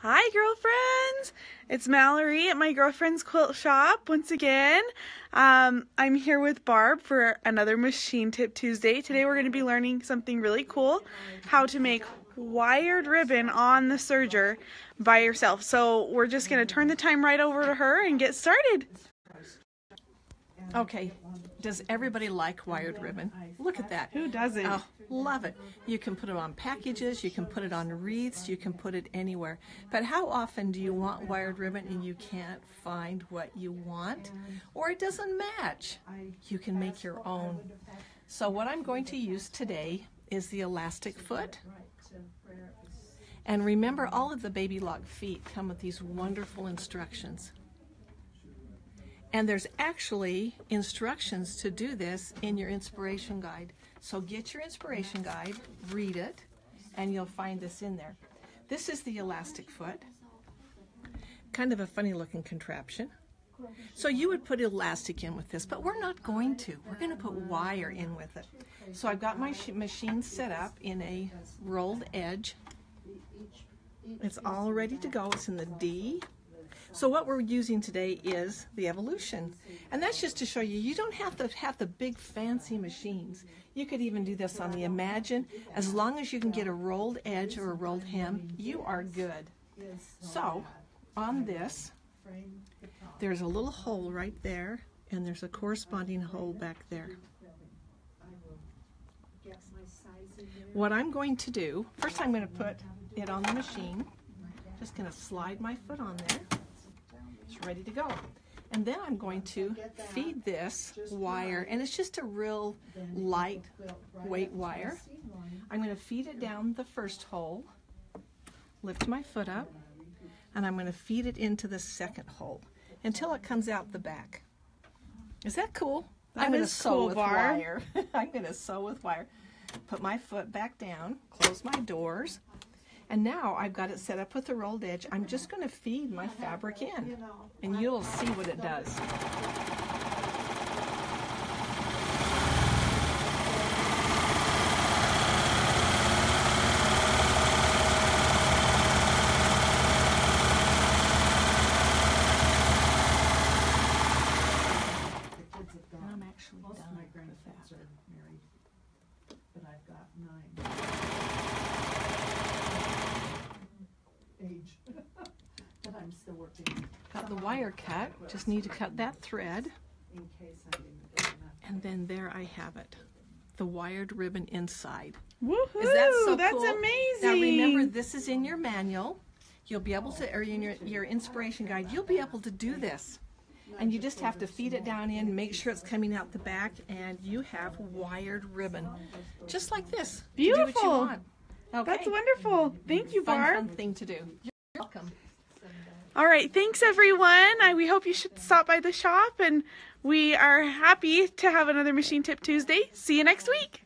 Hi girlfriends! It's Mallory at my girlfriend's quilt shop once again. I'm here with Barb for another Machine Tip Tuesday. Today we're going to be learning something really cool, how to make wired ribbon on the serger by yourself. So we're just going to turn the time right over to her and get started. Okay, does everybody like wired ribbon? Look at that. Who doesn't? Oh, love it. You can put it on packages, you can put it on wreaths, you can put it anywhere. But how often do you want wired ribbon and you can't find what you want? Or it doesn't match? You can make your own. So what I'm going to use today is the elastic foot. And remember, all of the baby lock feet come with these wonderful instructions. And there's actually instructions to do this in your inspiration guide. So get your inspiration guide, read it, and you'll find this in there. This is the elastic foot. Kind of a funny looking contraption. So you would put elastic in with this, but we're not going to. We're going to put wire in with it. So I've got my machine set up in a rolled edge. It's all ready to go. It's in the D. So what we're using today is the Evolution. And that's just to show you, you don't have to have the big fancy machines. You could even do this on the Imagine. As long as you can get a rolled edge or a rolled hem, you are good. So on this, there's a little hole right there, and there's a corresponding hole back there. What I'm going to do, first I'm going to put it on the machine. Just going to slide my foot on there. It's ready to go. And then I'm going to feed this wire, and it's just a real light weight wire. I'm going to feed it down the first hole, lift my foot up, and I'm going to feed it into the second hole until it comes out the back. Is that cool? I'm going to sew with wire. I'm going to sew with wire. Put my foot back down, close my doors. And now I've got it set up with the rolled edge. I'm just going to feed my fabric in, and you'll see what it does. And I'm actually done with that. But I've got 9. But I'm still working. Got the wire cut, just need to cut that thread. And then there I have it. The wired ribbon inside. Woohoo! Is that so That's cool? amazing. Now remember, this is in your manual. You'll be able to, or in your inspiration guide, you'll be able to do this. And you just have to feed it down in, make sure it's coming out the back, and you have wired ribbon. Just like this. Beautiful. To do what you want. Okay. That's wonderful. Thank you, Barb. Fun thing to do. You're welcome. All right, thanks everyone. We hope you should stop by the shop, and we are happy to have another Machine Tip Tuesday. See you next week.